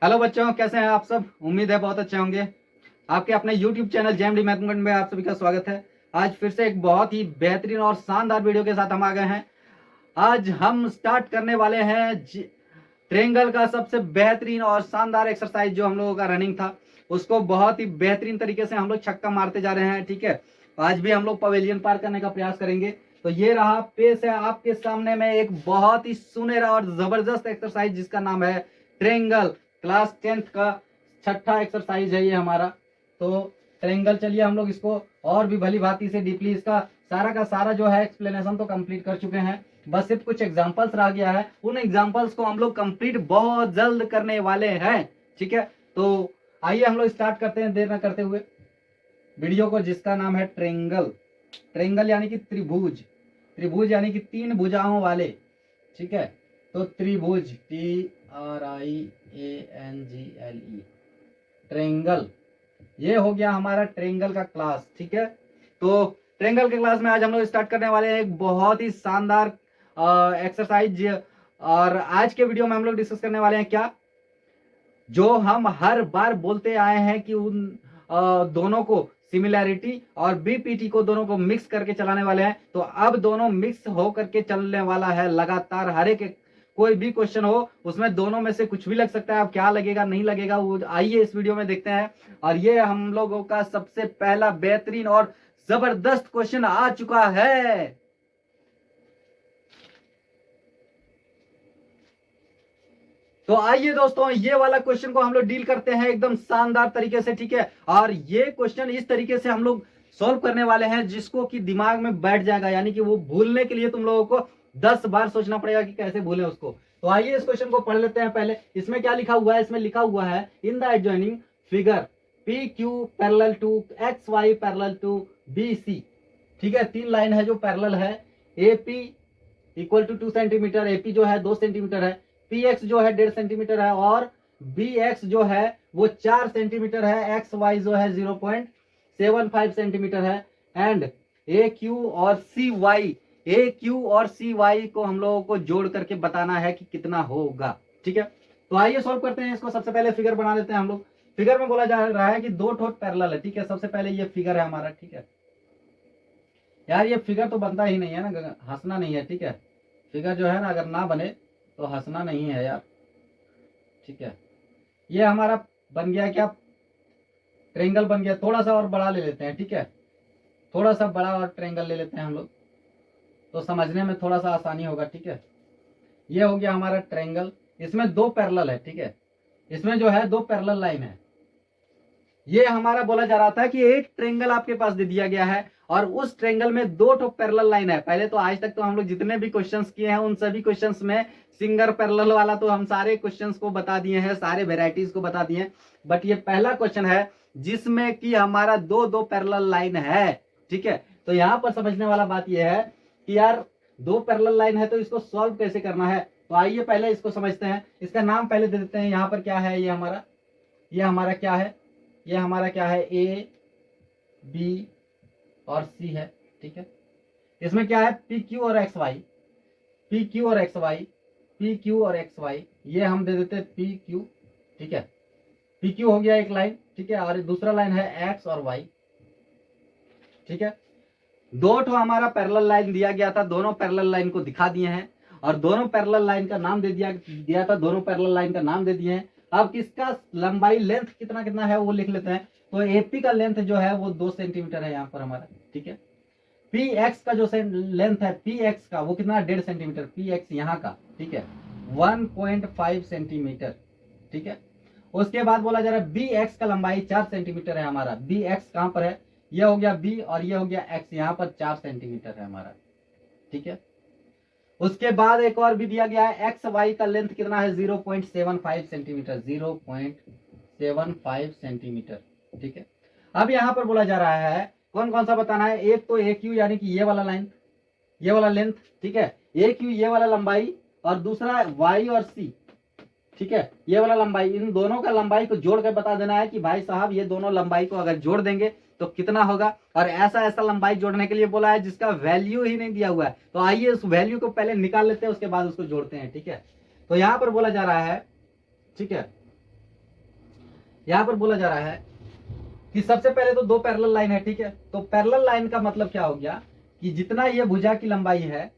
Hello बच्चों, कैसे हैं आप सब। उम्मीद है बहुत अच्छे होंगे। आपके अपने YouTube चैनल जेएमडी मैथमेटिक्स में आप सभी का स्वागत है। आज फिर से एक बहुत ही बेहतरीन और शानदार वीडियो के साथ हम आ गए हैं। आज हम स्टार्ट करने वाले हैं ट्रेंगल का सबसे बेहतरीन और शानदार एक्सरसाइज जो हम लोगों का रनिंग था, उसको बहुत ही बेहतरीन तरीके से हम लोग छक्का मारते जा रहे हैं। ठीक है, आज भी हम लोग पवेलियन पार करने का प्रयास करेंगे। तो ये रहा पेश है आपके सामने में एक बहुत ही सुनहरा और जबरदस्त एक्सरसाइज जिसका नाम है ट्रेंगल। क्लास 10th का छठा एक्सरसाइज है ये हमारा। तो ट्रेंगल, चलिए हम लोग इसको और भी भली भांति से डीपली इसका सारा का सारा जो है एक्सप्लेनेशन तो कंप्लीट कर चुके हैं। बस सिर्फ कुछ एग्जांपल्स रह गया है, उन एग्जांपल्स को हम लोग कंप्लीट बहुत जल्द करने वाले हैं। ठीक है, तो आइए हम लोग स्टार्ट करते हैं देर न करते हुए वीडियो को, जिसका नाम है ट्रेंगल। ट्रेंगल यानी कि त्रिभुज, त्रिभुज यानी कि तीन भुजाओं वाले। ठीक है, तो त्रिभुज TRIANGLE ट्रेंगल, ये हो गया हमारा ट्रेंगल का क्लास। ठीक है, तो ट्रेंगल के क्लास में आज हम लोग स्टार्ट करने वाले हैं एक बहुत ही शानदार एक्सरसाइज। और आज के वीडियो में हम लोग डिस्कस करने वाले हैं क्या, जो हम हर बार बोलते आए हैं कि उन दोनों को सिमिलैरिटी और बीपीटी को दोनों को मिक्स करके चलाने वाले हैं। तो अब दोनों मिक्स हो करके चलने वाला है लगातार। हर एक कोई भी क्वेश्चन हो उसमें दोनों में से कुछ भी लग सकता है। अब क्या लगेगा नहीं लगेगा वो आइए इस वीडियो में देखते हैं। और ये हम लोगों का सबसे पहला बेहतरीन और जबरदस्त क्वेश्चन आ चुका है। तो आइए दोस्तों, ये वाला क्वेश्चन को हम लोग डील करते हैं एकदम शानदार तरीके से। ठीक है, और ये क्वेश्चन इस तरीके से हम लोग सॉल्व करने वाले हैं जिसको कि दिमाग में बैठ जाएगा, यानी कि वो भूलने के लिए तुम लोगों को 10 बार सोचना पड़ेगा कि कैसे भूलें उसको। तो आइए इस क्वेश्चन को पढ़ लेते हैं पहले। इसमें क्या लिखा हुआ है, इसमें लिखा हुआ है in the adjoining figure PQ parallel to XY parallel to BC। ठीक है, तीन लाइन है जो पैरेलल है। AP equal to 2 centimetre, AP जो है 2 सेंटीमीटर है, PX जो है 1.5 सेंटीमीटर है, और BX जो है वो 4 सेंटीमीटर है, XY जो है 0.75 सेंटीमीटर है। एंड AQ और CY, AQ और CY को हम लोगों को जोड़ करके बताना है कि कितना होगा। ठीक है, तो आइए सॉल्व करते हैं इसको। सबसे पहले फिगर बना लेते हैं हम लोग। फिगर में बोला जा रहा है कि दो ठोट पैरेलल है। ठीक है, सबसे पहले ये फिगर है हमारा। ठीक है यार, ये फिगर तो बनता ही नहीं है ना, हंसना नहीं है। ठीक है, फिगर जो है ना अगर ना बने तो हंसना नहीं है यार। ठीक है, ये हमारा बन गया क्या, ट्रेंगल बन गया। थोड़ा सा और बड़ा ले लेते हैं। ठीक है, थोड़ा सा बड़ा और ट्रेंगल ले लेते हैं हम लोग, तो समझने में थोड़ा सा आसानी होगा। ठीक है, ये हो गया हमारा ट्रेंगल। इसमें दो पैरेलल है। ठीक है, इसमें जो है दो पैरेलल लाइन है। ये हमारा बोला जा रहा था कि एक ट्रेंगल आपके पास दे दिया गया है और उस ट्रेंगल में दो ठो पैरेलल लाइन है। पहले तो आज तक तो हम लोग जितने भी क्वेश्चंस किए हैं उन सभी क्वेश्चंस में सिंगल पैरेलल वाला तो हम सारे क्वेश्चंस को बता दिए हैं, सारे वेराइटीज को बता दिए हैं। बट ये पहला क्वेश्चन है जिसमें कि हमारा दो दो पैरेलल लाइन है। ठीक है, तो यहाँ पर समझने वाला बात यह है कि यार दो पैरेलल लाइन है तो इसको सॉल्व कैसे करना है। तो आइए पहले इसको समझते हैं। इसका नाम पहले दे देते हैं। यहाँ पर क्या है, ये हमारा क्या है, ये हमारा क्या है, A B और C है। ठीक है, इसमें क्या है, PQ और XY, PQ और XY, PQ और XY, ये हम दे देते हैं PQ। ठीक है, PQ हो गया एक लाइन। ठीक है, और दूसरा लाइन है X और Y। ठीक है, दो ठो हमारा पैरेलल लाइन दिया गया था, दोनों पैरेलल लाइन को दिखा दिए हैं और दोनों पैरेलल लाइन का नाम दे दिया था, दोनों पैरेलल लाइन का नाम दे दिए हैं। अब किसका लंबाई लेंथ कितना कितना है वो लिख लेते हैं। तो AP का लेंथ जो है वो 2 सेंटीमीटर है यहाँ पर हमारा। ठीक है, PX का जो लेंथ है, PX का वो कितना, 1.5 सेंटीमीटर, PX यहाँ का। ठीक है, 1.5 सेंटीमीटर। ठीक है, उसके बाद बोला जा रहा है BX का लंबाई 4 सेंटीमीटर है हमारा। BX कहाँ पर है, यह हो गया B और यह हो गया X, यहाँ पर 4 सेंटीमीटर है हमारा। ठीक है, उसके बाद एक और भी दिया गया है, XY का लेंथ कितना है, 0.75 सेंटीमीटर, 0.75 सेंटीमीटर। ठीक है, अब यहाँ पर बोला जा रहा है कौन कौन सा बताना है। एक तो AQ यानी कि ये वाला लाइन, ये वाला लेंथ। ठीक है, AQ ये वाला लंबाई, और दूसरा Y और C। ठीक है, ये वाला लंबाई, इन दोनों का लंबाई को जोड़ कर बता देना है कि भाई साहब ये दोनों लंबाई को अगर जोड़ देंगे तो कितना होगा। और ऐसा ऐसा लंबाई जोड़ने के लिए बोला है जिसका वैल्यू ही नहीं दिया हुआ है। तो आइए उस वैल्यू को पहले निकाल लेते हैं, उसके बाद उसको जोड़ते हैं। ठीक है, तो यहां पर बोला जा रहा है, ठीक है, यहाँ पर बोला जा रहा है कि सबसे पहले तो दो पैरेलल लाइन है, ठीक है। तो पैरेलल लाइन का मतलब क्या हो गया कि जितना ये भुजा की लंबाई है,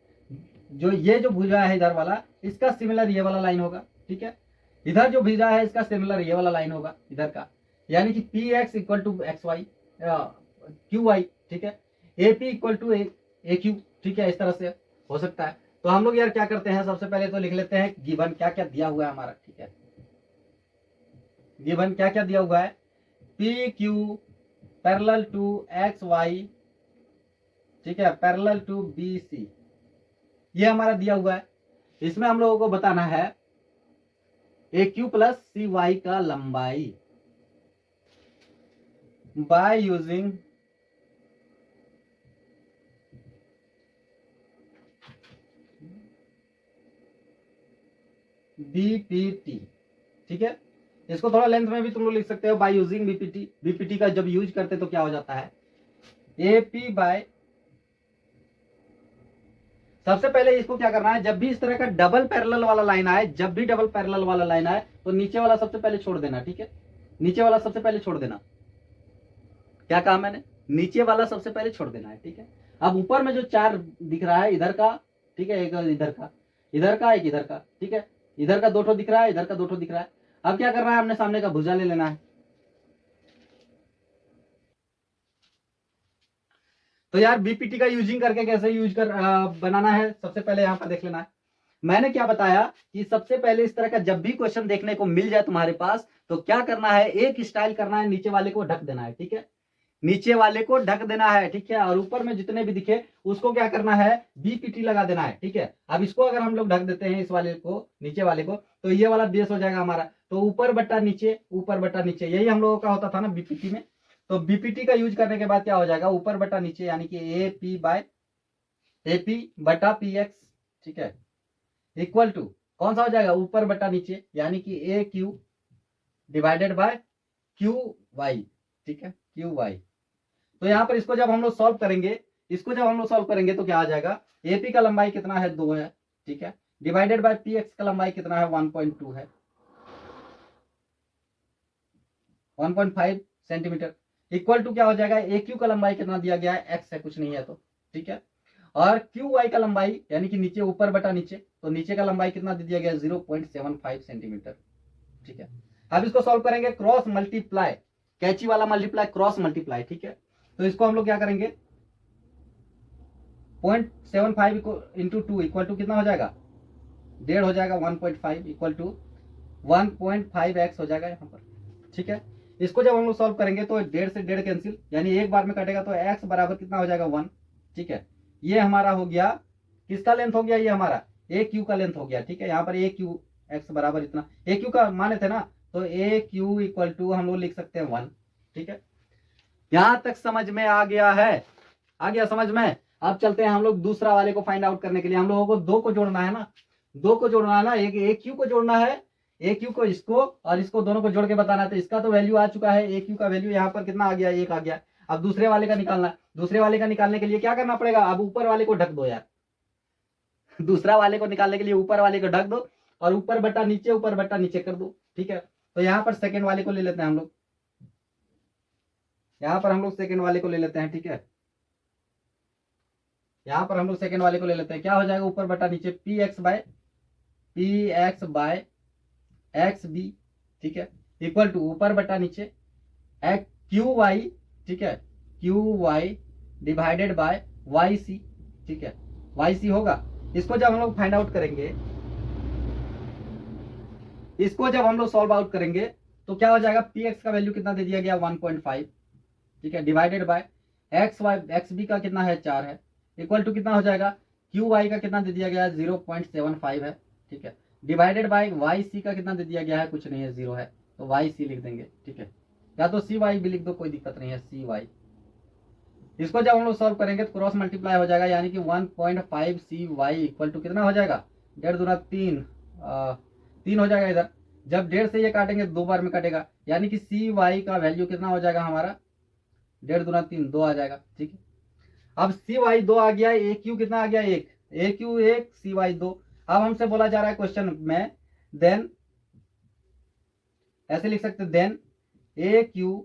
जो ये जो भुजा है इधर वाला, इसका सिमिलर ये वाला लाइन होगा, ठीक है। इधर जो भुजा है इसका सिमिलर ये वाला लाइन होगा इधर का, यानी कि P X equal to X Y Q Y, ठीक है। A P equal to A Q, ठीक है। इस तरह से हो सकता है। तो हम लोग यार क्या करते हैं, सबसे पहले तो लिख लेते हैं गिवन क्या क्या दिया हुआ है हमारा, ठीक है। गिवन क्या क्या दिया हुआ है, P Q parallel to X Y, ठीक है, पैरेलल टू बी सी, ये हमारा दिया हुआ है। इसमें हम लोगों को बताना है ए क्यू प्लस सी वाई का लंबाई बाय यूजिंग बीपीटी, ठीक है। इसको थोड़ा लेंथ में भी तुम लोग लिख सकते हो, बाय यूजिंग बीपीटी। बीपीटी का जब यूज करते तो क्या हो जाता है, एपी बाय, सबसे पहले इसको क्या करना है, जब भी इस तरह का डबल पैरेलल वाला लाइन आए, जब भी डबल पैरेलल वाला लाइन आए तो नीचे वाला सबसे पहले छोड़ देना, ठीक है। नीचे वाला सबसे पहले छोड़ देना, क्या कहा मैंने, नीचे वाला सबसे पहले छोड़ देना है, ठीक है। अब ऊपर में जो चार दिख रहा है इधर का, ठीक है, एक इधर का, इधर का, एक इधर का, ठीक है। इधर का दो ठो दिख रहा है, इधर का दो ठो दिख रहा है। अब क्या करना है, हमने सामने का भुजा ले लेना है। तो यार बीपीटी का यूजिंग करके कैसे यूज कर बनाना है, सबसे पहले यहाँ पर देख लेना है। मैंने क्या बताया कि सबसे पहले इस तरह का जब भी क्वेश्चन देखने को मिल जाए तुम्हारे पास, तो क्या करना है, एक स्टाइल करना है, नीचे वाले को ढक देना है, ठीक है। नीचे वाले को ढक देना है, ठीक है। और ऊपर में जितने भी दिखे उसको क्या करना है, बीपीटी लगा देना है, ठीक है। अब इसको अगर हम लोग ढक देते हैं, इस वाले को, नीचे वाले को, तो ये वाला बेस हो जाएगा हमारा। तो ऊपर बट्टा नीचे, ऊपर बट्टा नीचे, यही हम लोगों का होता था ना बीपीटी में। तो बीपीटी का यूज करने के बाद क्या हो जाएगा, ऊपर बटा नीचे, यानी कि A P by A P बटा पी एक्स, ठीक है, इक्वल टू कौन सा हो जाएगा, ऊपर बटा नीचे, यानी कि A Q divided by Q Y, ठीक है, क्यू वाई। तो यहाँ पर इसको जब हम लोग सॉल्व करेंगे, इसको जब हम लोग सॉल्व करेंगे तो क्या आ जाएगा, एपी का लंबाई कितना है, 2 है, ठीक है, डिवाइडेड बाय पी एक्स का लंबाई कितना है, 1.2 है, 1.5 सेंटीमीटर, इक्वल टू क्या हो जाएगा, ए क्यू का लंबाई कितना दिया गया है, एक्स है, कुछ नहीं है तो, ठीक है। और क्यू वाई का लंबाई, यानी कि नीचे ऊपर बटा नीचे, तो नीचे का लंबाई कितना दे दिया गया, 0.75 सेंटीमीटर, ठीक है। अब इसको सॉल्व करेंगे, क्रॉस मल्टीप्लाई, कैची वाला मल्टीप्लाई, क्रॉस मल्टीप्लाई, ठीक है। तो इसको हम लोग क्या करेंगे, 0.75 इंटू 2 इक्वल टू कितना हो जाएगा, 1.5 हो जाएगा, 1.5 इक्वल टू 1.5x हो जाएगा यहाँ पर, ठीक है। इसको जब हम लोग सॉल्व करेंगे तो 1.5 से 1.5 कैंसिल, यानी एक बार में कटेगा, तो x बराबर कितना हो जाएगा, 1, ठीक है। ये हमारा हो गया, किसका लेंथ हो गया, ये हमारा ए क्यू का लेंथ हो गया, ठीक है। यहाँ पर ए क्यू एक्स बराबर इतना, ए क्यू का माने थे ना, तो ए क्यू इक्वल टू हम लोग लिख सकते हैं 1, ठीक है। यहां तक समझ में आ गया है, आ गया समझ में। अब चलते हैं हम लोग दूसरा वाले को फाइंड आउट करने के लिए। हम लोगों को दो को जोड़ना है ना, दो को जोड़ना है ना, एक ए क्यू को जोड़ना है, ए क्यू को इसको और इसको दोनों को जोड़ के बताना है। तो इसका तो वैल्यू आ चुका है, ए क्यू का वैल्यू यहाँ पर कितना आ गया, 1 आ गया। अब दूसरे वाले का निकालना है, दूसरे वाले का निकालने के लिए क्या करना पड़ेगा, अब ऊपर वाले को ढक दो यार दूसरा वाले को निकालने के लिए ऊपर वाले को ढक दो और ऊपर बट्टा नीचे, ऊपर बट्टा नीचे कर दो, ठीक है। तो यहाँ पर सेकेंड वाले को ले लेते हैं हम लोग, यहाँ पर हम लोग सेकेंड वाले को ले लेते हैं, ठीक है। यहाँ पर हम लोग सेकेंड वाले को ले लेते हैं, क्या हो जाएगा, ऊपर बटा नीचे P X by X B, ठीक है, इक्वल टू ऊपर बटा नीचे क्यू वाई, ठीक है, Q Y divided by Y C, ठीक है, वाई सी होगा। इसको जब हम लोग फाइंड आउट करेंगे, इसको जब हम लोग सॉल्व आउट करेंगे तो क्या हो जाएगा, पी एक्स का वैल्यू कितना दे दिया गया, 1.5, ठीक है, divided by X Y X B का कितना है, 4 है, इक्वल टू कितना हो जाएगा, क्यू वाई का कितना दे दिया गया है, 0.75 है, ठीक है, डिवाइडेड बाय वाई सी का कितना दे दिया गया है, कुछ नहीं है, 0 है, तो वाई सी लिख देंगे, ठीक है। या तो सी वाई भी लिख दो, कोई दिक्कत नहीं है, सी वाई। इसको जब हम लोग सॉल्व करेंगे तो क्रॉस मल्टीप्लाई हो जाएगा, यानी कि 1.5 सी वाई इक्वल टू कितना हो जाएगा, 1.5 दूना 3, 3 हो जाएगा इधर। जब 1.5 से ये काटेंगे 2 बार में कटेगा, यानी कि सी वाई का वैल्यू कितना हो जाएगा हमारा, 1.5 दूना 3, 2 आ जाएगा, ठीक है। अब सी वाई 2 आ गया, ए क्यू कितना आ गया, 1, ए क्यू 1, सी वाई 2। अब हमसे बोला जा रहा है क्वेश्चन में, देन ऐसे लिख सकते, then A Q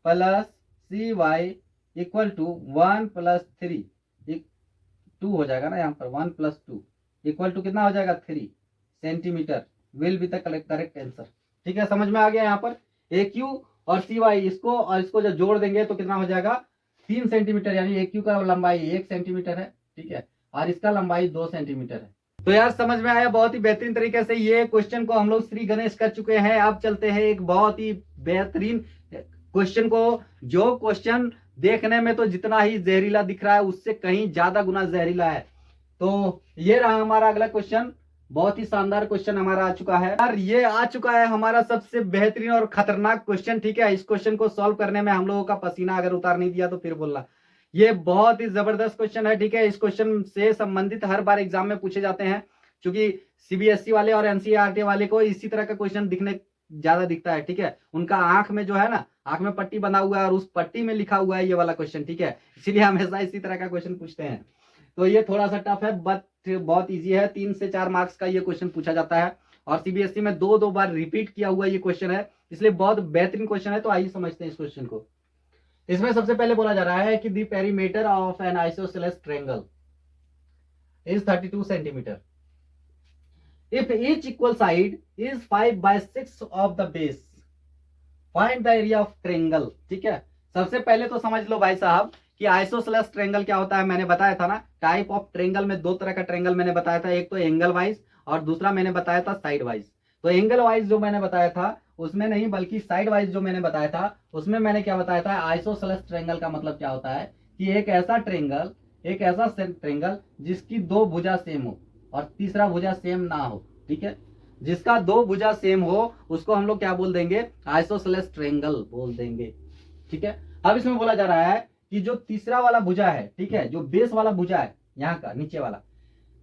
plus C Y equal to 1+3, 2 हो जाएगा ना यहाँ पर, 1+2 इक्वल टू कितना हो जाएगा 3 centimetre will be the correct answer. ठीक है, समझ में आ गया। यहाँ पर ए क्यू और सी वाई, इसको और इसको जब जोड़ देंगे तो कितना हो जाएगा 3 सेंटीमीटर, यानी ए क्यू का लंबाई 1 सेंटीमीटर है, ठीक है, और इसका लंबाई 2 सेंटीमीटर है। तो यार समझ में आया, बहुत ही बेहतरीन तरीके से ये क्वेश्चन को हम लोग श्री गणेश कर चुके हैं। अब चलते हैं एक बहुत ही बेहतरीन क्वेश्चन को, जो क्वेश्चन देखने में तो जितना ही जहरीला दिख रहा है उससे कहीं ज्यादा गुना जहरीला है। तो ये रहा हमारा अगला क्वेश्चन, बहुत ही शानदार क्वेश्चन हमारा आ चुका है यार। ये आ चुका है हमारा सबसे बेहतरीन और खतरनाक क्वेश्चन, ठीक है। इस क्वेश्चन को सॉल्व करने में हम लोगों का पसीना अगर उतार नहीं दिया तो फिर बोलना। ये बहुत ही जबरदस्त क्वेश्चन है, ठीक है। इस क्वेश्चन से संबंधित हर बार एग्जाम में पूछे जाते हैं, क्योंकि सीबीएसई वाले और एनसीईआरटी वाले को इसी तरह का क्वेश्चन दिखने ज्यादा दिखता है, ठीक है। उनका आंख में जो है ना, आंख में पट्टी बना हुआ है और उस पट्टी में लिखा हुआ है ये वाला क्वेश्चन, ठीक है। इसीलिए हमेशा इसी तरह का क्वेश्चन पूछते हैं। तो ये थोड़ा सा टफ है बट बहुत इजी है। 3 से 4 मार्क्स का ये क्वेश्चन पूछा जाता है और सीबीएसई में 2 बार रिपीट किया हुआ ये क्वेश्चन है, इसलिए बहुत बेहतरीन क्वेश्चन है। तो आइए समझते हैं इस क्वेश्चन को। इसमें सबसे पहले बोला जा रहा है कि the perimeter of N isosceles triangle is 32 centimetre if each equal side is 5/6 of the base, find the area of triangle। ठीक है, सबसे पहले तो समझ लो भाई साहब कि आइसोसेलेस ट्रायंगल क्या होता है। मैंने बताया था ना, टाइप ऑफ ट्रायंगल में 2 तरह का ट्रायंगल मैंने बताया था, एक तो एंगल वाइज और दूसरा मैंने बताया था साइड वाइज। तो एंगल वाइज जो मैंने बताया था उसमें नहीं, बल्कि साइड वाइज जो मैंने बताया था उसमें मैंने क्या बताया था, आइसोसेलेस ट्रायंगल का मतलब क्या होता है कि एक ऐसा ट्रायंगल जिसकी 2 भुजा सेम हो और तीसरा भुजा सेम ना हो, ठीक है। जिसका 2 भुजा सेम हो उसको हम लोग क्या बोल देंगे, आइसोसेलेस ट्रायंगल बोल देंगे, ठीक है। अब इसमें बोला जा रहा है कि जो तीसरा वाला भुजा है, ठीक है, जो बेस वाला भुजा है यहाँ का नीचे वाला,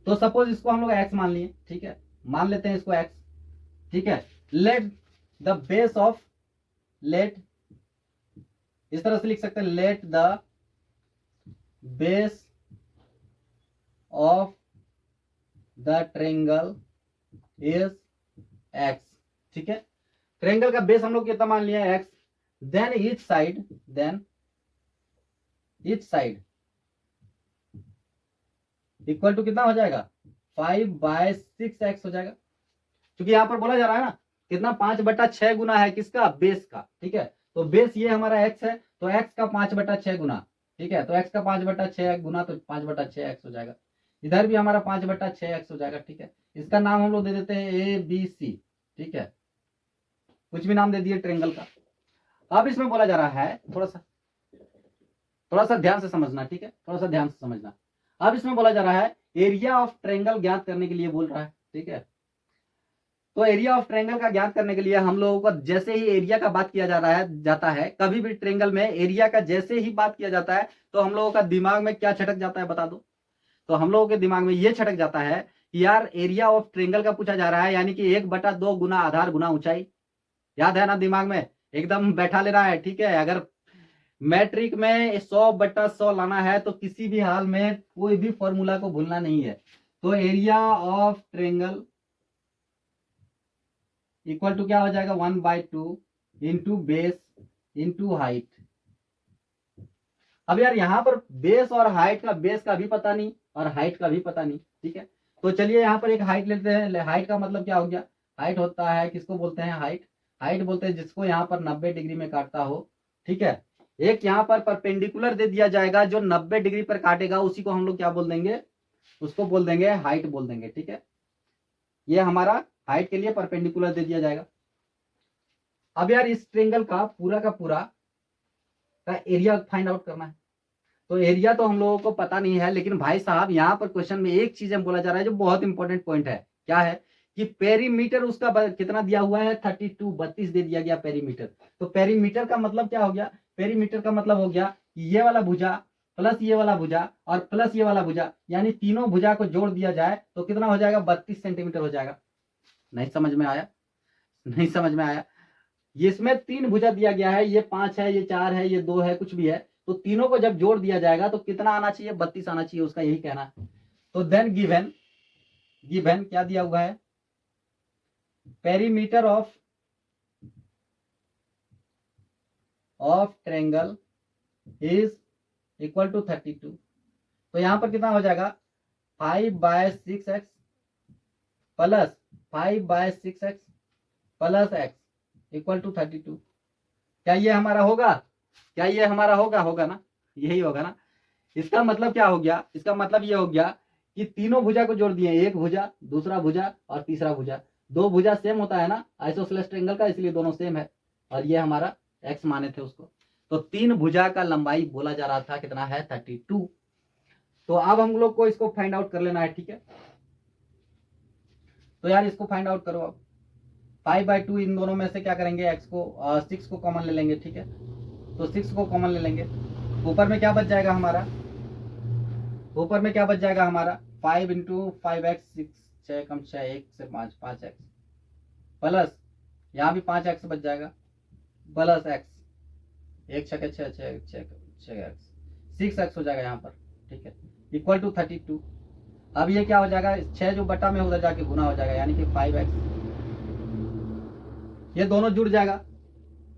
तो सपोज इसको हम लोग एक्स मान लिए, ठीक है, मान लेते हैं इसको एक्स, ठीक है। Let the base of, let इस तरह से लिख सकते हैं, let the base of the triangle is x, ठीक है। ट्रायंगल का बेस हम लोग कितना मान लिया है, x. Then each side equal to कितना हो जाएगा, 5/6x हो जाएगा, क्योंकि यहां पर बोला जा रहा है ना कितना, 5/6 गुना है किसका, बेस का, ठीक है। तो बेस ये हमारा x है, तो x का 5/6 गुना, ठीक है। तो x का 5/6 गुना तो 5/6x हो जाएगा। इधर भी हमारा 5/6x हो जाएगा, ठीक है। इसका नाम हम लोग दे देते हैं ABC, ठीक है, कुछ भी नाम दे दिए ट्रायंगल का। अब इसमें बोला जा रहा है, थोड़ा सा ध्यान से समझना, ठीक है, थोड़ा सा ध्यान से समझना। अब इसमें बोला जा रहा है एरिया ऑफ ट्रायंगल ज्ञात करने के लिए बोल रहा है, ठीक है। तो एरिया ऑफ ट्रायंगल का ज्ञात करने के लिए हम लोगों को जैसे ही एरिया का बात किया जाता है कभी भी ट्रायंगल में एरिया का जैसे ही बात किया जाता है तो हम लोगों का दिमाग में क्या छटक जाता है बता दो। तो हम लोगों के दिमाग में ये छटक जाता है कि यार एरिया ऑफ ट्रायंगल का पूछा जा रहा है, यानी कि 1/2 गुना आधार गुना ऊंचाई। याद है ना, दिमाग में एकदम बैठा लेना है, ठीक है। अगर मैट्रिक में 100/100 लाना है तो किसी भी हाल में कोई भी फॉर्मूला को भूलना नहीं है। तो area of triangle equal to क्या हो जाएगा, 1/2 इंटू बेस इंटू हाइट। अब यार यहाँ पर बेस और हाइट का, बेस का भी पता नहीं और हाइट का भी पता नहीं, ठीक है। तो चलिए यहाँ पर एक हाइट लेते हैं। हाइट का मतलब क्या हो गया, हाइट होता है, किसको बोलते हैं, हाइट बोलते हैं जिसको यहाँ पर 90 डिग्री में काटता हो, ठीक है। एक यहाँ पर परपेंडिकुलर दे दिया जाएगा जो 90 डिग्री पर काटेगा, उसी को हम लोग क्या बोल देंगे, उसको बोल देंगे हाइट बोल देंगे, ठीक है। ये हमारा हाइट के लिए परपेंडिकुलर दे दिया जाएगा। अब यार इस ट्रायंगल का पूरा का एरिया फाइंड आउट करना है। तो एरिया तो हम लोगों को पता नहीं है, लेकिन भाई साहब यहाँ पर क्वेश्चन में एक चीज हम बोला जा रहा है जो बहुत इंपॉर्टेंट पॉइंट है, क्या है कि पेरीमीटर उसका कितना दिया हुआ है, 32 दे दिया गया पेरीमीटर। तो पेरीमीटर का मतलब क्या हो गया, पेरीमीटर का मतलब हो गया कि ये वाला भुजा प्लस ये वाला भुजा और प्लस ये वाला भुजा, यानी तीनों भुजा को जोड़ दिया जाए तो कितना हो जाएगा, 32 सेंटीमीटर हो जाएगा। नहीं समझ में आया, नहीं समझ में आया। ये इसमें 3 भुजा दिया गया है, ये 5 है, ये 4 है, ये 2 है, कुछ भी है। तो तीनों को जब जोड़ दिया जाएगा तो कितना आना चाहिए, 32 आना चाहिए, उसका यही कहना है। तो देन गिवन क्या दिया हुआ है, perimeter of of triangle is equal to 32। तो यहाँ पर कितना हो जाएगा 5/6x plus 5/6x plus x equal to 32। क्या ये हमारा होगा? क्या ये हमारा होगा? होगा ना, यही होगा ना। इसका मतलब क्या हो गया? इसका मतलब ये हो गया कि तीनों भुजा को जोड़ दिए, एक भुजा, दूसरा भुजा और तीसरा भुजा। दो भुजा सेम होता है ना आइसोसेलेस ट्रायंगल का, इसलिए दोनों सेम है। और ये हमारा x माने थे उसको। तो तीन भुजा का लंबाई बोला जा रहा था कितना है 32। तो अब हम लोग को इसको फाइंड आउट कर लेना है, ठीक है। तो यार इसको फाइंड आउट करो अब। 5/2 इन दोनों में से क्या करेंगे, x को 6 को कॉमन ले लेंगे, ठीक है। तो 6 को कॉमन ले लेंगे, ऊपर में क्या बच जाएगा हमारा, ऊपर में क्या बच जाएगा हमारा 5 इंटू 5x 6, 6 कम 6 1 से 5 5x प्लस यहाँ भी 5x बच जाएगा प्लस x, एक 6 6 6 6x 6x हो जाएगा यहाँ पर, ठीक है, इक्वल टू 32। अब ये क्या हो जाएगा, 6 जो बटा में उधर जाके गुना हो जाएगा, यानी कि 5x, ये दोनों जुड़ जाएगा,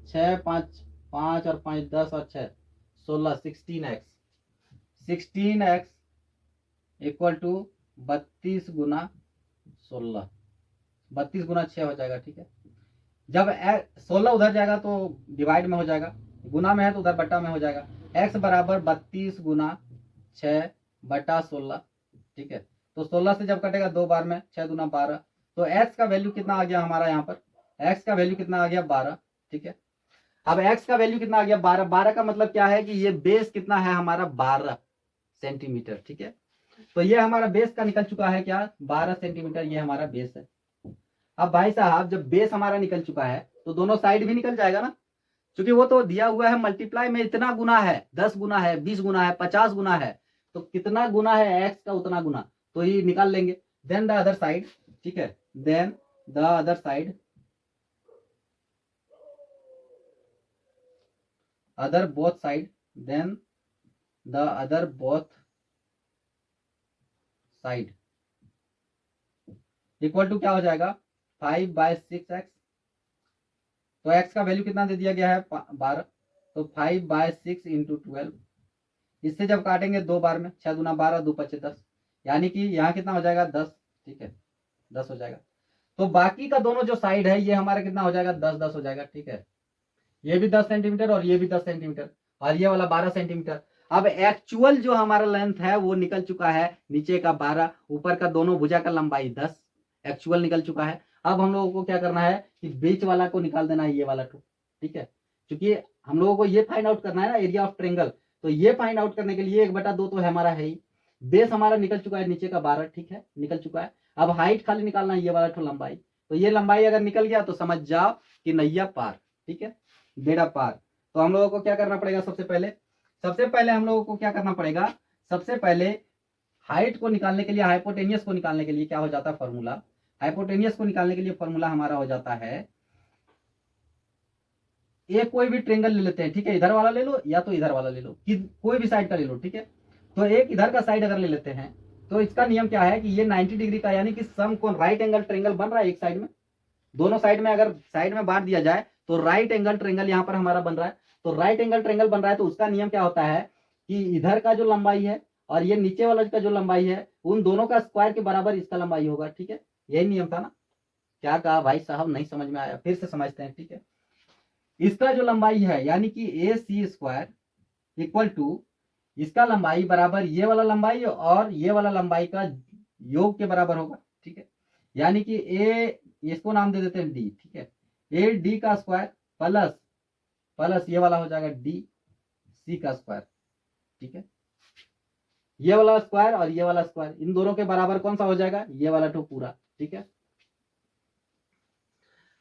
6 5 5 और 5 10 और 6 16 16x इक्वल टू 32 गुना 16, 32 गुना 6 हो जाएगा, ठीक है। जब 16 उधर जाएगा तो डिवाइड में हो जाएगा, गुना में है तो उधर बट्टा में हो जाएगा। x बराबर 32 गुना 6 बटा 16, ठीक है। तो 16 से जब कटेगा दो बार में, 6 दूना 12, तो x का वैल्यू कितना आ गया हमारा यहाँ पर, x का वैल्यू कितना आ गया 12, ठीक है। अब x का वैल्यू कितना आ गया 12, 12 का मतलब क्या है कि ये बेस कितना है हमारा 12 सेंटीमीटर, ठीक है। तो ये हमारा बेस का निकल चुका है क्या 12 सेंटीमीटर, ये हमारा बेस है। अब भाई साहब जब बेस हमारा निकल चुका है तो दोनों साइड भी निकल जाएगा ना, क्योंकि वो तो दिया हुआ है मल्टीप्लाई में, इतना गुना है, 10 गुना है, 20 गुना है, 50 गुना है, तो कितना गुना है x का उतना गुना, तो ये निकाल लेंगे। देन द अदर साइड, ठीक है, then the other side, other both side, then the other both side equal to क्या हो जाएगा 5/6x। तो x का वैल्यू कितना दे दिया गया है 12, तो 5/6 इंटू 12, इससे जब काटेंगे दो बार में, 6 दूना 12 2 5 10, यानी कि यहाँ कितना हो जाएगा 10, ठीक है, 10 हो जाएगा। तो बाकी का दोनों जो साइड है ये हमारा कितना हो जाएगा 10 10 हो जाएगा, ठीक है। ये भी 10 सेंटीमीटर और ये भी 10 सेंटीमीटर और ये वाला 12 सेंटीमीटर। अब एक्चुअल जो हमारा लेंथ है वो निकल चुका है, नीचे का 12, ऊपर का दोनों भुजा का लंबाई 10 एक्चुअल निकल चुका है। अब हम लोगों को क्या करना है कि बीच वाला को निकाल देना है, ये वाला टू, ठीक है, क्योंकि हम लोगों को ये फाइंड आउट करना है ना एरिया ऑफ ट्रायंगल। तो ये फाइंड आउट करने के लिए 1/2 तो है हमारा है ही, बेस हमारा निकल चुका है नीचे का 12, ठीक है, निकल चुका है। अब हाइट खाली निकालना है, ये वाला टू लंबाई, तो ये लंबाई अगर निकल गया तो समझ जाओ कि नैया पार, ठीक है, बेड़ा पार। तो हम लोगों को क्या करना पड़ेगा, सबसे पहले हम लोगों को क्या करना पड़ेगा, सबसे पहले हाइट को निकालने के लिए, हाइपोटेनियस को निकालने के लिए क्या हो जाता है फॉर्मूला, हाइपोटेनियस को निकालने के लिए फॉर्मूला हमारा हो जाता है, एक कोई भी ट्रेंगल ले लेते हैं, ठीक है, इधर वाला ले लो या तो इधर वाला ले लो, कि कोई भी साइड का ले लो, ठीक है। तो एक इधर का साइड अगर ले लेते हैं तो इसका नियम क्या है कि ये 90 डिग्री का, यानी कि समकोण राइट एंगल ट्रेंगल बन रहा है एक साइड में, दोनों साइड में अगर साइड में बांट दिया जाए तो राइट एंगल ट्रेंगल यहाँ पर हमारा बन रहा है। तो राइट एंगल ट्रेंगल बन रहा है तो उसका नियम क्या होता है कि इधर का जो लंबाई है और ये नीचे वाला का जो लंबाई है उन दोनों का स्क्वायर के बराबर इसका लंबाई होगा, ठीक है, यही नियम था ना। क्या कहा भाई साहब, नहीं समझ में आया, फिर से समझते हैं, ठीक है। इसका जो लंबाई है यानी कि AC² इक्वल टू इसका लंबाई बराबर ये वाला लंबाई और ये वाला लंबाई का योग के बराबर होगा, ठीक है, यानी कि ए, इसको नाम दे देते हैं D, ठीक है, AD का स्क्वायर प्लस ये वाला हो जाएगा DC का स्क्वायर, ठीक है, ये वाला स्क्वायर और ये वाला स्क्वायर इन दोनों के बराबर कौन सा हो जाएगा, ये वाला टू पूरा, ठीक है।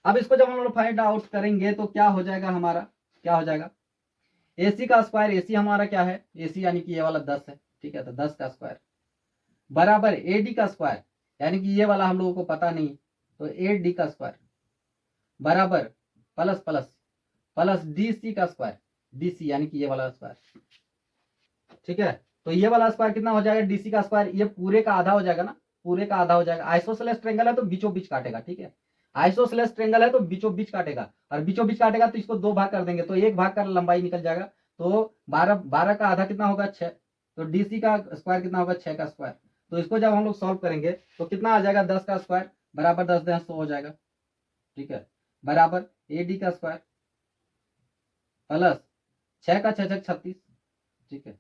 अब इसको जब हम लोग फाइंड आउट करेंगे तो क्या हो जाएगा हमारा, क्या हो जाएगा AC का स्क्वायर, AC हमारा क्या है AC यानी कि ये वाला 10 है, ठीक है, तो 10 का स्क्वायर बराबर AD का स्क्वायर, यानी कि ये वाला हम लोगों को पता नहीं, तो 8D का स्क्वायर बराबर प्लस DC का स्क्वायर, DC यानी कि ये वाला स्क्वायर, ठीक है। तो ये वाला स्क्वायर कितना हो जाएगा DC का स्क्वायर, ये पूरे का आधा हो जाएगा ना, पूरे का आधा हो जाएगा, आइसोसेलेस ट्रायंगल है तो बीचों बीच काटेगा, ठीक है, आइसोसेलेस ट्रेंगल है तो बीचों बीच काटेगा, और बीचों बीच काटेगा तो इसको 2 भाग कर देंगे, तो एक भाग का लंबाई निकल जाएगा। तो 12 12 का आधा कितना होगा 6, तो डीसी का स्क्वायर कितना होगा 6 का स्क्वायर। तो इसको जब हम लोग सॉल्व करेंगे तो कितना आ जाएगा 10 का स्क्वायर बराबर 10 10 100 हो जाएगा, ठीक है, बराबर एडी का स्क्वायर प्लस 6 का 6 6 36, ठीक है।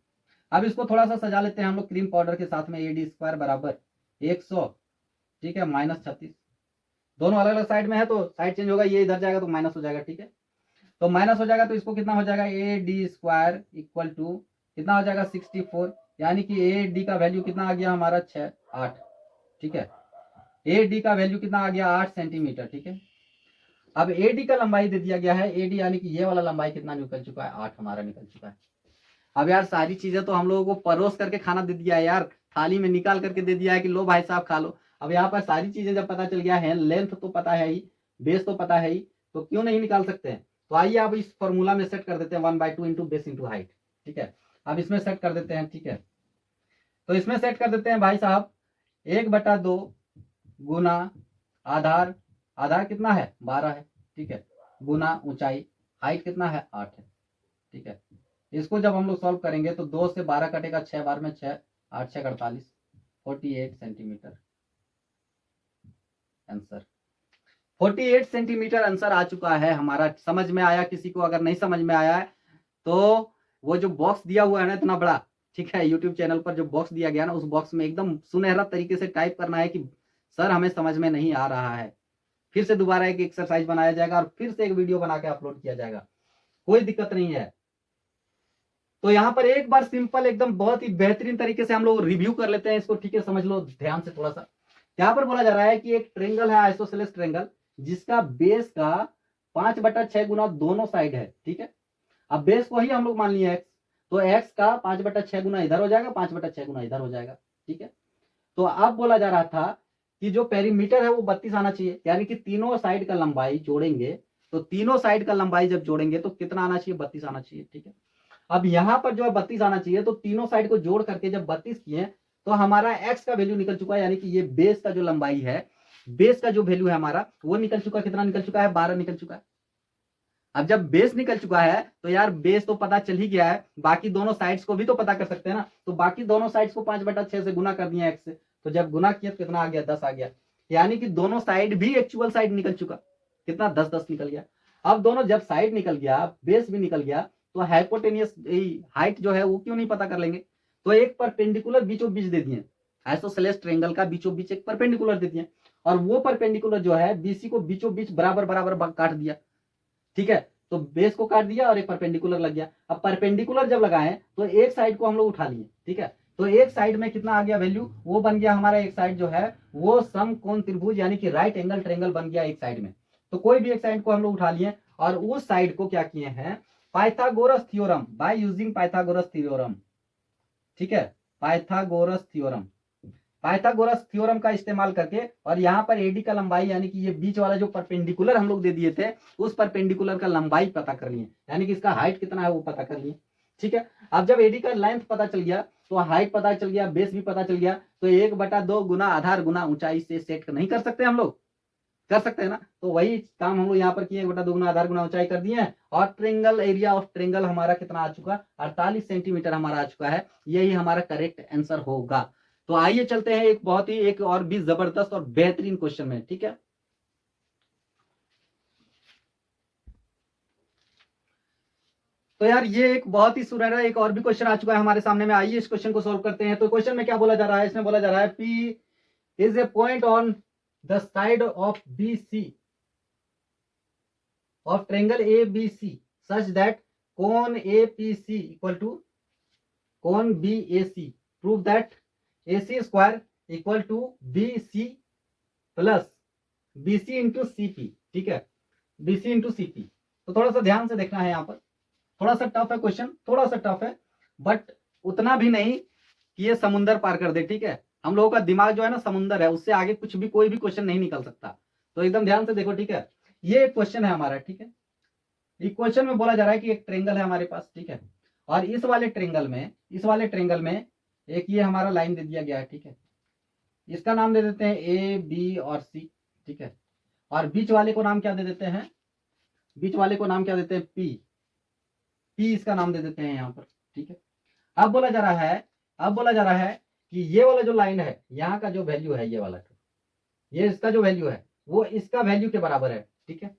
अब इसको थोड़ा सा सजा लेते हैं हम लोग क्रीम पाउडर के साथ में, एडी स्क्वायर बराबर 100, ठीक है, माइनस 36। दोनों अलग अलग साइड में है तो साइड चेंज होगा, ये इधर जाएगा तो माइनस हो जाएगा, ठीक है। तो माइनस हो जाएगा तो इसको कितना हो जाएगा A D square equal to कितना हो जाएगा 64, यानी कि ए डी का वैल्यू कितना आ गया हमारा 6 8, ठीक है। ए डी का वैल्यू कितना आ गया 8 सेंटीमीटर, ठीक है। अब ए डी का लंबाई दे दिया गया है, ए डी यानी कि ये वाला लंबाई कितना निकल चुका है 8 हमारा निकल चुका है। अब यार सारी चीजें तो हम लोगों को परोस करके खाना दे दिया है यार, थाली में निकाल करके दे दिया है कि लो भाई साहब खा लो। अब यहाँ पर सारी चीजें जब पता चल गया है, लेंथ तो पता है ही, बेस तो पता है ही, तो क्यों नहीं निकाल सकते हैं। तो आइए आप इस फॉर्मूला में सेट कर देते हैं 1/2 इंटू बेस इंटू हाइट, ठीक है। अब इसमें सेट कर देते हैं, ठीक है। तो इसमें सेट कर देते हैं भाई साहब 1/2 गुना आधार, आधार कितना है 12 है, ठीक है, गुना ऊंचाई, हाइट कितना है 8 है, ठीक है। इसको जब हम लोग सॉल्व करेंगे तो 2 से 12 कटेगा, 6 बार में 6, 8 6 48, 48 सेंटीमीटर आंसर। 48 सेंटीमीटर आंसर आ चुका है हमारा। समझ में आया किसी को? अगर नहीं समझ में आया है तो वो जो बॉक्स दिया हुआ है ना इतना बड़ा, ठीक है, यूट्यूब चैनल पर जो बॉक्स दिया गया ना, उस बॉक्स में एकदम सुनहरा तरीके से टाइप करना है कि सर हमें समझ में नहीं आ रहा है। फिर से दोबारा एक एक्सरसाइज बनाया जाएगा और फिर से एक वीडियो बना के अपलोड किया जाएगा, कोई दिक्कत नहीं है। तो यहाँ पर एक बार सिंपल एकदम बहुत ही बेहतरीन तरीके से हम लोग रिव्यू कर लेते हैं इसको, ठीक है, समझ लो ध्यान से थोड़ा सा। यहाँ पर बोला जा रहा है कि एक ट्रेंगल है आइसोसेलेस ट्रेंगल, जिसका बेस का 5/6 गुना दोनों साइड है, ठीक है। अब बेस को ही हम लोग मान लिए एक्स, तो एक्स का 5/6 गुना इधर हो जाएगा, 5/6 गुना इधर हो जाएगा, ठीक है। तो अब बोला जा रहा था कि जो पेरीमीटर है वो 32 आना चाहिए, यानी कि तीनों साइड का लंबाई जोड़ेंगे, तो तीनों साइड का लंबाई जब जोड़ेंगे तो कितना आना चाहिए 32 आना चाहिए, ठीक है। अब यहां पर जो है 32 आना चाहिए, तो तीनों साइड को जोड़ करके जब 32 किए तो हमारा एक्स का वैल्यू निकल चुका है, यानी कि ये बेस का जो लंबाई है, बेस का जो वैल्यू है हमारा वो निकल चुका, कितना निकल चुका है 12 निकल चुका है। अब जब बेस निकल चुका है तो यार बेस तो पता चल ही गया है, बाकी दोनों साइड्स को भी तो पता कर सकते हैं ना। तो बाकी दोनों साइड्स को 5/6 से गुना कर दिया एक्स से, तो जब गुना किया तो कितना आ गया 10 आ गया, यानी कि दोनों साइड भी एक्चुअल साइड निकल चुका, कितना 10 10 निकल गया। अब दोनों जब साइड निकल गया, बेस भी निकल गया, तो हाइपोटेनियस हाइट जो है वो क्यों नहीं पता कर लेंगे। तो एक परपेंडिकुलर बीचों बीच दे दिए, आइसोसेलेस ट्रायंगल का बीचों बीच एक परपेंडिकुलर दे दिए, और वो परपेंडिकुलर जो है बीसी को बीचों बीच बराबर बराबर काट दिया, ठीक है। तो बेस को काट दिया और एक परपेंडिकुलर लग गया। अब परपेंडिकुलर जब लगाए तो एक साइड को हम लोग उठा लिए, ठीक है। तो एक साइड में कितना आ गया वैल्यू, वो बन गया हमारा, एक साइड जो है वो समकोण त्रिभुज यानी कि राइट एंगल ट्रायंगल बन गया एक साइड में। तो कोई भी एक साइड को हम लोग उठा लिए और उस साइड को क्या किए हैं, Pythagoras theorem, by using Pythagoras theorem, ठीक है, पाइथागोरस थ्योरम, पाइथागोरस थ्योरम का इस्तेमाल करके, और यहाँ पर एडी का लंबाई यानी कि ये बीच वाला जो परपेंडिकुलर हम लोग दे दिए थे, उस परपेंडिकुलर का लंबाई पता कर लिए, यानी कि इसका हाइट कितना है वो पता कर लिए, ठीक है। अब जब एडी का लेंथ पता चल गया तो हाइट पता चल गया, बेस भी पता चल गया, तो 1/2 गुना आधार गुना ऊंचाई से सेट नहीं कर सकते हम लोग, कर सकते हैं ना। तो वही काम हम लोग यहाँ पर किए, 1/2 गुना आधार गुना ऊंचाई कर दिए हैं, और ट्रेंगल एरिया ऑफ ट्रेंगल हमारा कितना आ चुका, 48 सेंटीमीटर हमारा आ चुका है। यही हमारा करेक्ट आंसर होगा। तो आइए चलते हैं एक बहुत ही एक और भी जबरदस्त और बेहतरीन क्वेश्चन में, ठीक है। तो यार ये एक बहुत ही सुनहरा एक और भी क्वेश्चन आ चुका है हमारे सामने में, आइए इस क्वेश्चन को सोल्व करते हैं। तो क्वेश्चन में क्या बोला जा रहा है, इसमें बोला जा रहा है P is a point on the side of BC of triangle ABC such that cone APC equal to cone BAC. Prove that AC square equal to BC plus BC into CP, ठीक है, BC into CP। तो थोड़ा सा ध्यान से देखना है, यहाँ पर थोड़ा सा टफ है क्वेश्चन, थोड़ा सा टफ है, बट उतना भी नहीं कि ये समुंदर पार कर दे, ठीक है। हम लोगों का दिमाग जो है ना समुंदर है, उससे आगे कुछ भी कोई भी क्वेश्चन नहीं निकल सकता। तो एकदम ध्यान से देखो, ठीक है। ये एक क्वेश्चन है हमारा, ठीक है। इक्वेशन में बोला जा रहा है कि एक ट्रेंगल है हमारे पास, ठीक है, और इस वाले ट्रेंगल में एक ये हमारा लाइन दे दिया गया है, ठीक है। इसका नाम दे देते हैं A B और C, ठीक है। और बीच वाले को नाम क्या दे देते हैं, बीच वाले को नाम क्या देते हैं, पी, पी इसका नाम दे देते हैं यहाँ पर, ठीक है। अब बोला जा रहा है, अब बोला जा रहा है कि ये वाला जो लाइन है यहाँ का जो वैल्यू है, ये वाला, ये इसका जो वैल्यू है वो इसका वैल्यू के बराबर है, ठीक है।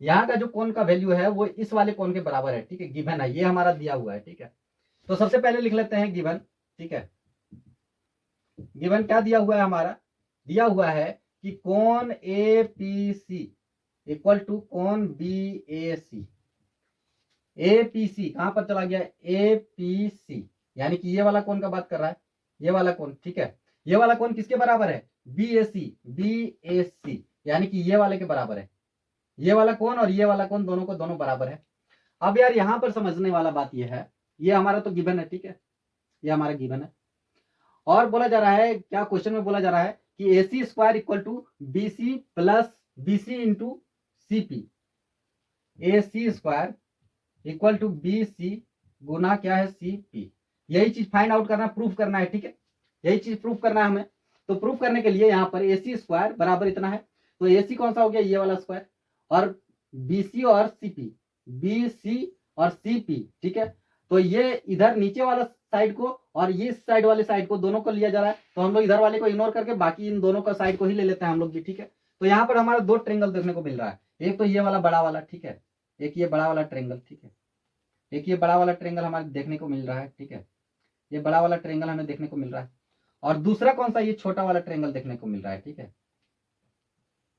यहाँ का जो कोण का वैल्यू है वो इस वाले कोण के बराबर है, ठीक है, गिवन है, ये हमारा दिया हुआ है, ठीक है। तो सबसे पहले लिख लेते हैं गिवन, ठीक है। गिवन क्या दिया हुआ है हमारा, दिया हुआ है कि कोण A P C equal to कोण B A C. A P C कहां पर चला गया, ए पी सी, यानी कि ये वाला कोण का बात कर रहा है, ये वाला कोण, ठीक है। ये वाला कोण किसके बराबर है, B A C, B A सी, यानी कि ये वाले के बराबर है, ये वाला कोण और ये वाला कोण दोनों को दोनों बराबर है। अब यार यहां पर समझने वाला बात ये है, ये हमारा तो गिवन है, ठीक है, ये हमारा गिवन है। और बोला जा रहा है, क्या क्वेश्चन में बोला जा रहा है कि A C square equal to B C plus B C into C P, A C square equal to B C गुना क्या है, सी पी। यही चीज फाइंड आउट करना, प्रूफ करना है, ठीक है, यही चीज प्रूफ करना है हमें। तो प्रूफ करने के लिए यहाँ पर ए सी स्क्वायर बराबर इतना है, तो ए सी कौन सा हो गया, ये वाला स्क्वायर, और बी सी और सी पी, बी सी और सी पी, ठीक है। तो ये इधर नीचे वाला साइड को और ये साइड वाले साइड को दोनों को लिया जा रहा है, तो हम लोग इधर वाले को इग्नोर करके बाकी इन दोनों का साइड को ही ले लेते हैं हम लोग भी, ठीक है। तो यहाँ पर हमारा दो ट्रेंगल देखने को मिल रहा है, एक तो ये वाला बड़ा वाला, ठीक है, एक ये बड़ा वाला ट्रेंगल, ठीक है, एक ये बड़ा वाला ट्रेंगल हमारे देखने को मिल रहा है, ठीक है, ये बड़ा वाला ट्रेंगल हमें देखने को मिल रहा है। और दूसरा कौन सा, ये छोटा वाला ट्रेंगल देखने को मिल रहा है, ठीक है,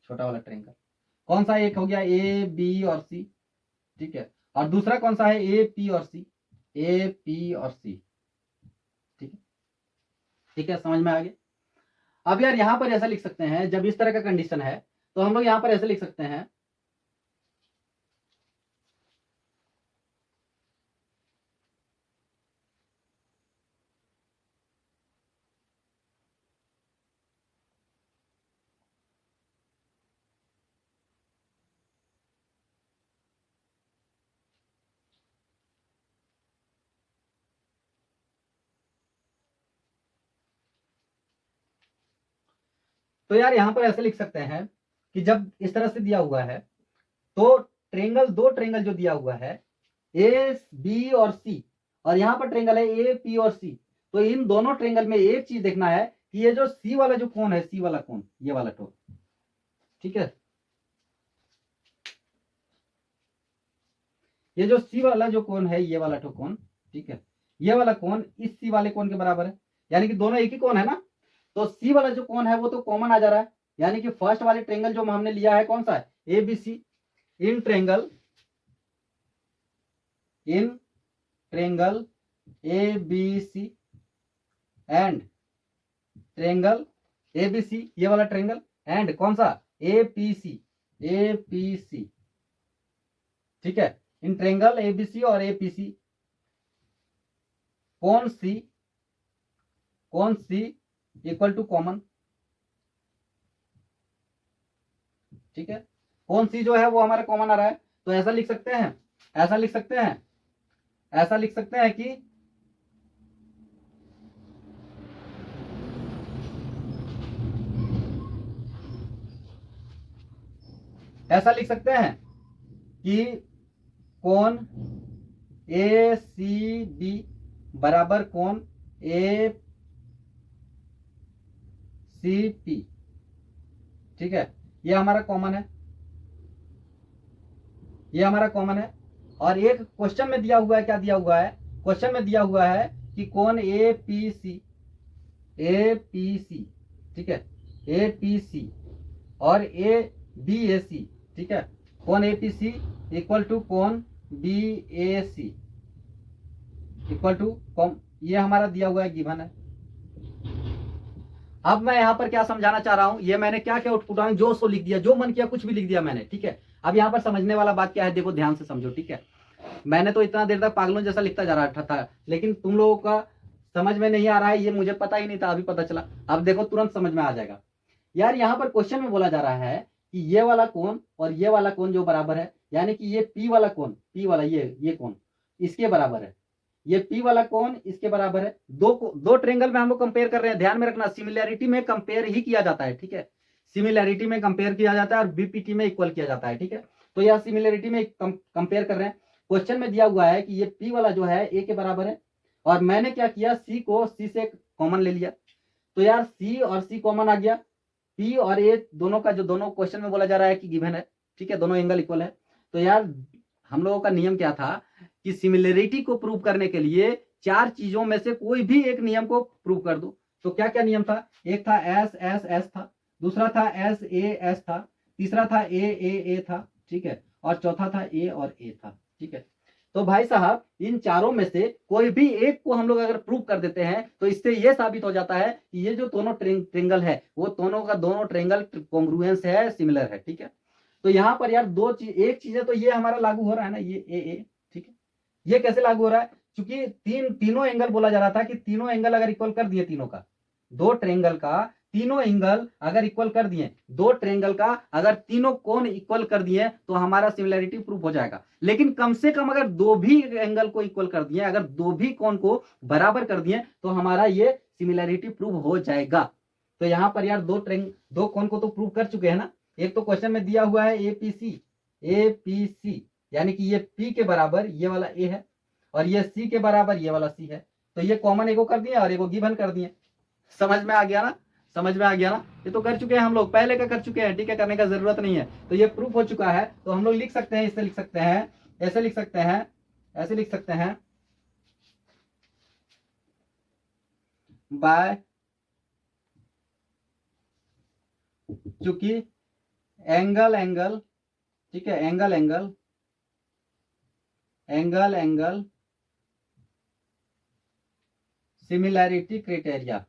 छोटा वाला ट्रेंगल कौन सा, एक हो गया ए बी और सी, ठीक है, और दूसरा कौन सा है, ए पी और सी, ए पी और सी, ठीक है, ठीक है, समझ में आ गया। अब यार यहां पर ऐसा लिख सकते हैं, जब इस तरह का कंडीशन है तो हम लोग यहां पर ऐसे लिख सकते हैं, तो यार यहां पर ऐसे लिख सकते हैं कि जब इस तरह से दिया हुआ है तो ट्रेंगल, दो ट्रेंगल जो दिया हुआ है ए बी और सी, और यहां पर ट्रेंगल है ए पी और सी, तो इन दोनों ट्रेंगल में एक चीज देखना है कि ये जो सी वाला जो कोण है, सी वाला कोण, ये वाला तो, ठीक है, ये जो सी वाला जो कोण है, ये वाला तो कोण, ठीक है, ये वाला कोण इस सी वाले कोण के बराबर है, यानी कि दोनों एक ही कोण है ना। तो सी वाला जो कोण है वो तो कॉमन आ जा रहा है, यानी कि फर्स्ट वाले ट्रेंगल जो हमने लिया है कौन सा है, A B C, in triangle A B C and triangle A B C, ये वाला ट्रेंगल, एंड कौन सा, ए पी सी, ए पी सी, ठीक है, इन ट्रेंगल ए बी सी और ए पी सी, कौन सी इक्वल टू कॉमन, ठीक है, कौन सी जो है वो हमारा कॉमन आ रहा है। तो ऐसा लिख सकते हैं, ऐसा लिख सकते हैं, ऐसा लिख सकते हैं कि ऐसा लिख सकते हैं कि कोण ए सी बी बराबर कोण ए सी पी, ठीक है, ये हमारा कॉमन है, ये हमारा कॉमन है। और एक क्वेश्चन में दिया हुआ है, क्या दिया हुआ है, क्वेश्चन में दिया हुआ है कि कोण ए पी सी, ठीक है, ए पी सी और ए बी ए सी, ठीक है, कोण A P C equal to कोण B A C equal to कॉम, ये हमारा दिया हुआ है, गिवन है। अब मैं यहाँ पर क्या समझाना चाह रहा हूं, ये मैंने क्या क्या आउटपुट जो सो लिख दिया, जो मन किया कुछ भी लिख दिया मैंने, ठीक है। अब यहाँ पर समझने वाला बात क्या है, देखो ध्यान से समझो, ठीक है। मैंने तो इतना देर तक पागलों जैसा लिखता जा रहा था, लेकिन तुम लोगों का समझ में नहीं आ रहा है, ये मुझे पता ही नहीं था, अभी पता चला। अब देखो तुरंत समझ में आ जाएगा। यार यहाँ पर क्वेश्चन में बोला जा रहा है कि ये वाला कोण और ये वाला कोण जो बराबर है, यानी कि ये पी वाला कोण, पी वाला ये कोण इसके बराबर है, ये पी वाला कोण इसके बराबर है। दो ट्रेंगल में हम लोग कंपेयर कर रहे हैं, ध्यान में रखना, सिमिलैरिटी में कंपेयर ही किया जाता है, ठीक है, सिमिलैरिटी में कंपेयर किया जाता है और बीपीटी में इक्वल किया जाता है। ठीक है, तो यह सिमिलैरिटी में कंपेयर कर रहे हैं। क्वेश्चन में दिया हुआ है कि ये पी वाला जो है ए के बराबर है, और मैंने क्या किया, सी को सी से कॉमन ले लिया, तो यार सी और सी कॉमन आ गया। पी और ए दोनों का जो दोनों क्वेश्चन में बोला जा रहा है कि गिवन है, ठीक है, दोनों एंगल इक्वल है। तो यार हम लोगों का नियम क्या था कि सिमिलरिटी को प्रूव करने के लिए चार चीजों में से कोई भी एक नियम को प्रूव कर दो। तो क्या क्या नियम था, एक था एस एस एस था, दूसरा था एस ए एस था, तीसरा था ए था, ठीक है, और चौथा था ए और ए था। ठीक है, तो भाई साहब इन चारों में से कोई भी एक को हम लोग अगर प्रूव कर देते हैं तो इससे ये साबित हो जाता है कि ये जो दोनों ट्रेंगल है वो दोनों का दोनों ट्रेंगल कॉन्ग्रुएंस है, सिमिलर है। ठीक है, तो यहाँ पर यार दो चीज, एक चीज है तो ये हमारा लागू हो रहा है ना, ये ए, ठीक है, ये कैसे लागू हो रहा है, क्योंकि तीनों एंगल बोला जा रहा था कि तीनों एंगल अगर इक्वल कर दिए, तीनों का, दो ट्रेंगल का तीनों एंगल अगर इक्वल कर दिए, दो ट्रेंगल का अगर तीनों कोण इक्वल कर दिए तो हमारा सिमिलरिटी प्रूफ हो जाएगा। लेकिन कम से कम अगर दो भी एंगल को इक्वल कर दिए, अगर दो भी कोण को बराबर कर दिए तो हमारा ये सिमिलरिटी प्रूव हो जाएगा। तो यहाँ पर यार दो कोण को तो प्रूव कर चुके हैं ना। एक तो क्वेश्चन में दिया हुआ है एपीसी, यानी कि ये पी के बराबर ये वाला ए है और ये सी के बराबर ये वाला सी है, तो ये कॉमन एगो कर दिए और एगो गिवन कर दिए। समझ में आ गया ना, समझ में आ गया ना, ये तो कर चुके हैं हम लोग, पहले का कर चुके हैं। ठीक है, करने का जरूरत नहीं है, तो ये प्रूफ हो चुका है। तो हम लोग लिख सकते हैं, इससे लिख सकते हैं, ऐसे लिख सकते हैं, ऐसे लिख सकते हैं, बाय चूंकि एंगल, ठीक है, एंगल सिमिलैरिटी क्राइटेरिया,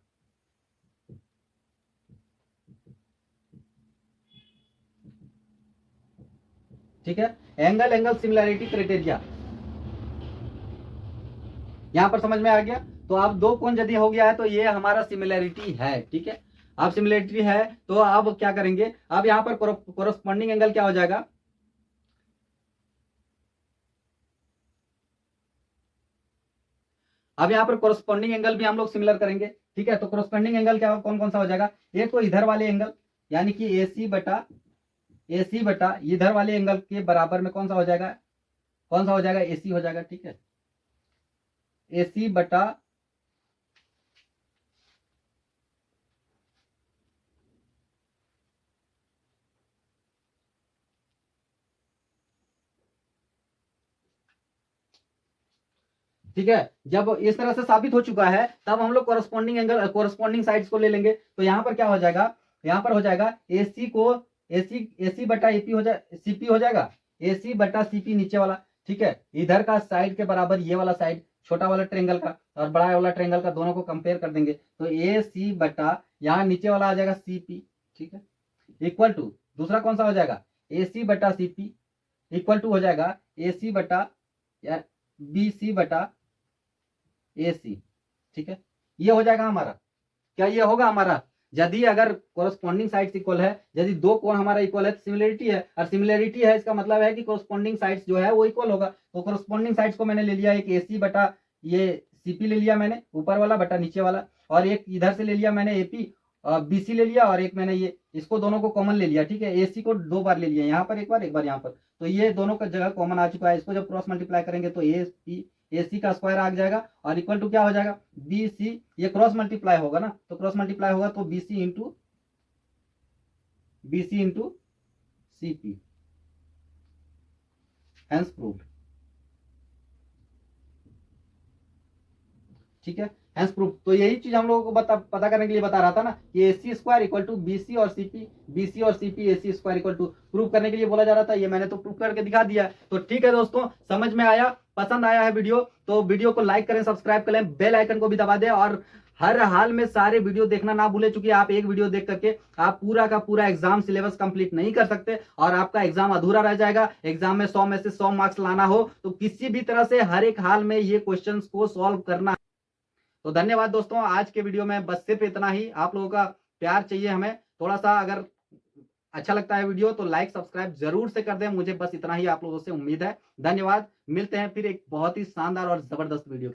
ठीक है, एंगल सिमिलैरिटी क्राइटेरिया यहां पर समझ में आ गया। तो अब दो कोण यदि हो गया है तो ये हमारा सिमिलैरिटी है। ठीक है, अब सिमिलैरिटी है तो अब क्या करेंगे, अब यहां पर कोरस्पॉन्डिंग एंगल क्या हो जाएगा, अब यहां पर कोरस्पॉन्डिंग एंगल भी हम लोग सिमिलर करेंगे। ठीक है, तो कोरस्पॉन्डिंग एंगल क्या कौन कौन सा हो जाएगा, एक तो इधर वाले एंगल यानी कि एसी बटा इधर वाले एंगल के बराबर में कौन सा हो जाएगा, एसी हो जाएगा। ठीक है, एसी बटा ठीक है, जब इस तरह से साबित हो चुका है तब हम लोग कोरस्पॉन्डिंग साइड्स को ले लेंगे। तो यहां पर क्या हो जाएगा, यहां पर हो जाएगा एसी बटा एपी हो जाए, सीपी हो जाएगा, एसी बटा सीपी नीचे वाला। ठीक है, इधर का साइड के बराबर ये वाला साइड छोटा वाला ट्रेंगल का और बड़ा वाला ट्रेंगल का, दोनों को कंपेयर कर देंगे तो ए सी बटा यहाँ नीचे वाला आ जाएगा सीपी। ठीक है, इक्वल टू दूसरा कौन सा हो जाएगा, एसी बटा सीपी इक्वल टू हो जाएगा एसी बटा बीसी बटा एसी। ठीक है, ये हो जाएगा हमारा, क्या ये होगा हमारा, यदि अगर कोरस्पॉन्डिंग साइड्स इक्वल है, यदि दो कोण हमारा इक्वल है तो सिमिलरिटी है, और सिमिलरिटी है इसका मतलब है कि कोरस्पॉन्डिंग साइड्स जो है वो इक्वल होगा। तो कोरस्पॉन्डिंग साइड्स को मैंने ले लिया, एक एसी बटा ये सीपी ले लिया मैंने ऊपर वाला बटा नीचे वाला, और एक इधर से ले लिया मैंने एपी बीसी ले लिया, और एक मैंने ये इसको दोनों को कॉमन ले लिया। ठीक है, एसी को दो बार ले लिया, यहाँ पर एक बार यहाँ पर, तो ये दोनों का जगह कॉमन आ चुका है। इसको जब क्रॉस मल्टीप्लाई करेंगे तो एसी का स्क्वायर आ जाएगा और इक्वल टू क्या हो जाएगा, बीसी, ये क्रॉस मल्टीप्लाई होगा ना, तो क्रॉस मल्टीप्लाई होगा तो BC into CP, hence proved. ठीक है, हेंस प्रूफ। तो यही चीज हम लोगों को पता करने के लिए बता रहा था ना कि A C square equal to B C और C P A C square equal to, proof करने के लिए बोला जा रहा था। ये मैंने तो प्रूफ करके दिखा दिया। तो ठीक है दोस्तों, समझ में आया, पसंद आया है वीडियो तो वीडियो को लाइक करें, सब्सक्राइब करें, बेल आइकन को भी दबा दें, और हर हाल में सारे वीडियो देखना ना भूले, चूंकि आप एक वीडियो देख करके आप पूरा का पूरा एग्जाम सिलेबस कंप्लीट नहीं कर सकते और आपका एग्जाम अधूरा रह जाएगा। एग्जाम में 100 में से 100 मार्क्स लाना हो तो किसी भी तरह से हर एक हाल में ये क्वेश्चंस को सॉल्व करना। तो धन्यवाद दोस्तों, आज के वीडियो में बस सिर्फ इतना ही। आप लोगों का प्यार चाहिए हमें थोड़ा सा, अगर अच्छा लगता है वीडियो तो लाइक सब्सक्राइब जरूर से कर दें, मुझे बस इतना ही आप लोगों से उम्मीद है। धन्यवाद, मिलते हैं फिर एक बहुत ही शानदार और जबरदस्त वीडियो।